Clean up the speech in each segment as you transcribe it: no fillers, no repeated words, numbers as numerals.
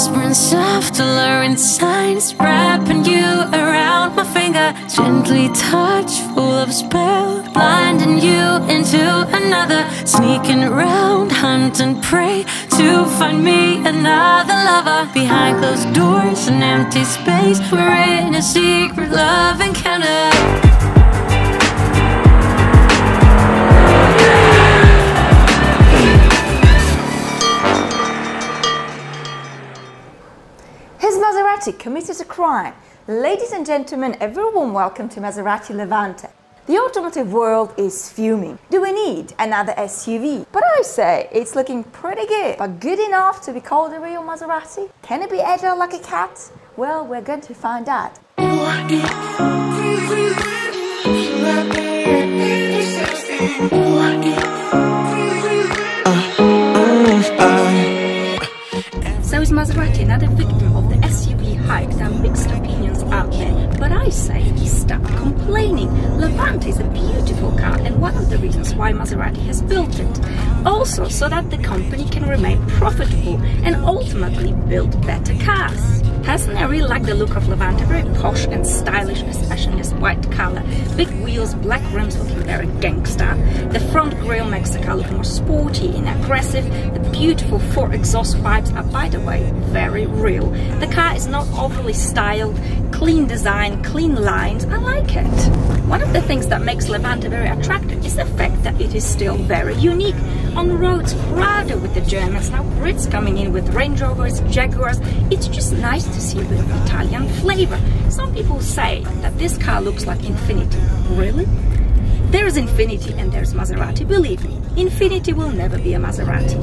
whispering soft, alluring signs, wrapping you around my finger, gently touch, full of spell, blinding you into another, sneaking around, hunt and prey, to find me another lover. Behind closed doors, an empty space, we're in a secret love encounter. Has Maserati committed a crime? Ladies and gentlemen, a very warm welcome to Maserati Levante. The automotive world is fuming. Do we need another SUV? But I say it's looking pretty good, but good enough to be called a real Maserati? Can it be agile like a cat? Well, we're going to find out. So is Maserati another victim of the SUV hype? There are mixed opinions out there, but I say stop complaining. Levante is a beautiful car and one of the reasons why Maserati has built it. Also, so that the company can remain profitable and ultimately build better cars. Personally, I really like the look of Levante, very posh and stylish, especially this white color. Big wheels, black rims looking very gangster. The front grille makes the car look more sporty and aggressive. The beautiful 4 exhaust pipes are, by the way, very real. The car is not overly styled, clean design, clean lines. I like it. One of the things that makes Levante very attractive is the fact that it is still very unique. On roads crowded with the Germans, now Brits coming in with Range Rovers, Jaguars, it's just nice to see a bit of Italian flavor. Some people say that this car looks like Infiniti. Really? There's Infiniti and there's Maserati, believe me. Infiniti will never be a Maserati.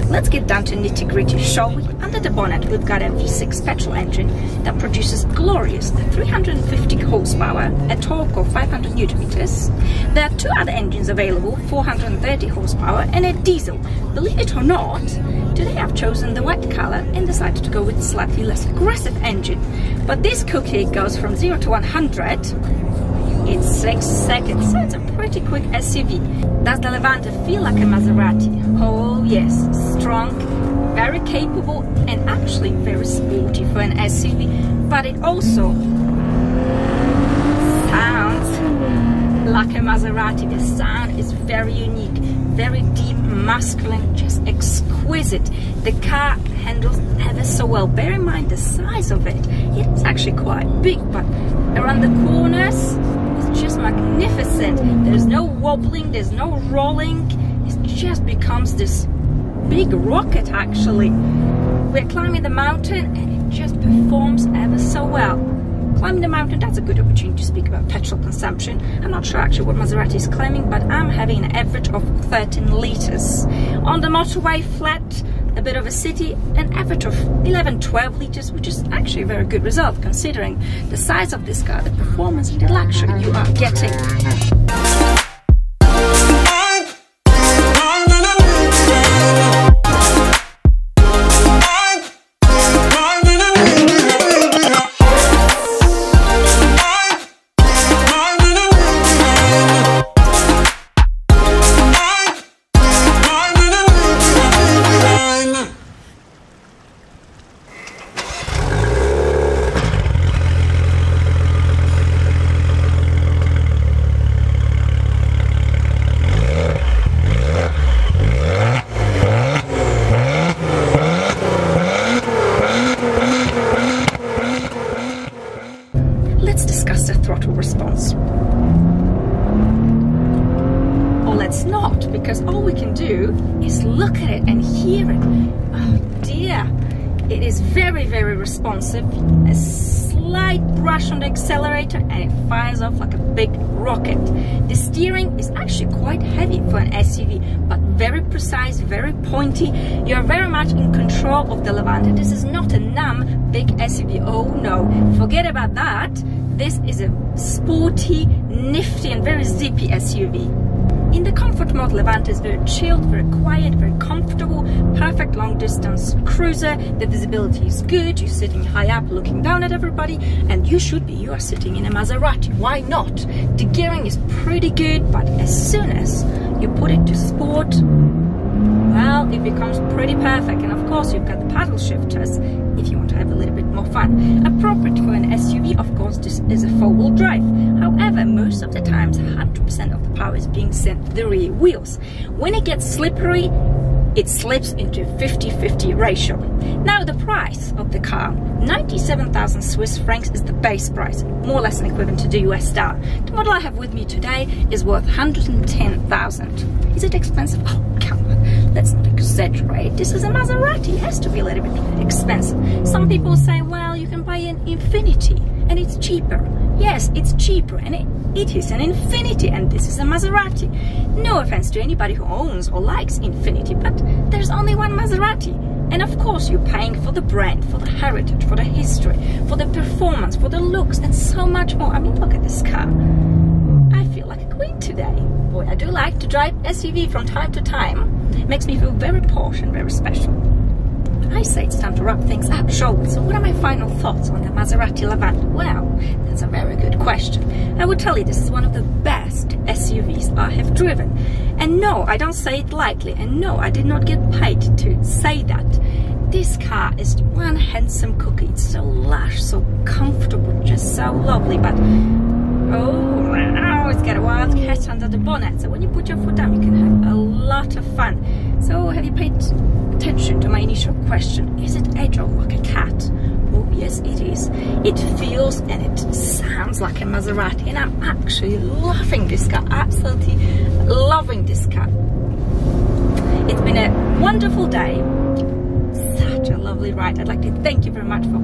Let's get down to nitty-gritty, shall we? Under the bonnet we've got a V6 petrol engine that produces glorious 350 horsepower, a torque of 500 Nm. There are 2 other engines available, 430 horsepower and a diesel. Believe it or not, today I've chosen the white color and decided to go with a slightly less aggressive engine. But this cookie goes from 0 to 100 in 6 seconds, so it's a pretty quick SUV. Does the Levante feel like a Maserati? Oh yes, strong, very capable and actually very sporty for an SUV, but it also sounds like a Maserati. The sound is very unique, very deep, masculine, just exquisite. The car handles ever so well. Bear in mind the size of it. It's actually quite big, but around the corners it's just magnificent. There's no wobbling, there's no rolling. It just becomes this big rocket actually. We're climbing the mountain and it just performs ever so well. Climbing the mountain, that's a good opportunity to speak about petrol consumption. I'm not sure actually what Maserati is claiming, but I'm having an average of 13 litres. On the motorway, flat, a bit of a city, an average of 11-12 litres, which is actually a very good result considering the size of this car, the performance and the luxury you are getting. Let's discuss the throttle response. Or let's not, because all we can do is look at it and hear it. Oh dear, it is very, very responsive. A slight brush on the accelerator and it fires off like a big rocket. The steering is actually quite heavy for an SUV, but very precise, very pointy. You're very much in control of the Levante. This is not a numb big SUV. Oh no, forget about that. This is a sporty, nifty and very zippy SUV. In the comfort mode, Levante is very chilled, very quiet, very comfortable, perfect long distance cruiser. The visibility is good, you're sitting high up looking down at everybody, and you are sitting in a Maserati. Why not? The gearing is pretty good, but as soon as you put it to sport, well, it becomes pretty perfect. And of course, you've got the paddle shifters if you want to have a little bit more fun. Appropriate for an SUV, of course, this is a four-wheel drive. However, most of the times, 100% of the power is being sent to the rear wheels. When it gets slippery, it slips into a 50-50 ratio. Now the price of the car, 97,000 Swiss francs is the base price, more or less an equivalent to the US dollar. The model I have with me today is worth 110,000. Is it expensive? Oh, come on, let's not exaggerate. This is a Maserati, it has to be a little bit expensive. Some people say, well, you can buy an Infiniti and it's cheaper. Yes, it's cheaper, and it is an Infiniti, and this is a Maserati. No offense to anybody who owns or likes Infiniti, but there's only one Maserati. And of course you're paying for the brand, for the heritage, for the history, for the performance, for the looks, and so much more. I mean, look at this car. I feel like a queen today. Boy, I do like to drive SUV from time to time. It makes me feel very posh and very special. I say it's time to wrap things up, shall we? So what are my final thoughts on the Maserati Levante? Well, that's a very good question. I would tell you this is one of the best SUVs I have driven. And no, I don't say it lightly, and no, I did not get paid to say that. This car is one handsome cookie. It's so lush, so comfortable, just so lovely, but oh, it's got a wild cat under the bonnet. So when you put your foot down, you can have a lot of fun. So have you paid attention to my initial question? Is it agile like a cat? Oh yes, it is. It feels and it sounds like a Maserati, and I'm actually loving this car, absolutely loving this car. It's been a wonderful day, such a lovely ride. I'd like to thank you very much for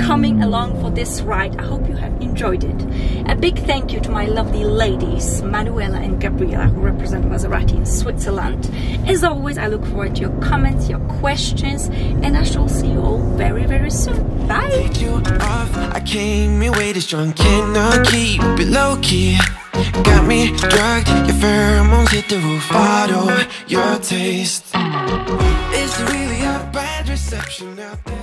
coming along for this ride. I hope you have enjoyed it. A big thank you to my lovely ladies, Manuela and Gabriela, who represent Maserati in Switzerland. As always, I look forward to your comments, your questions, and I shall see you all very, very soon. Bye! Take you off. I came in way too strong, cannot keep it low-key. Got me drugged, your pheromones hit the roof. Auto, your taste. It's really a bad reception out there.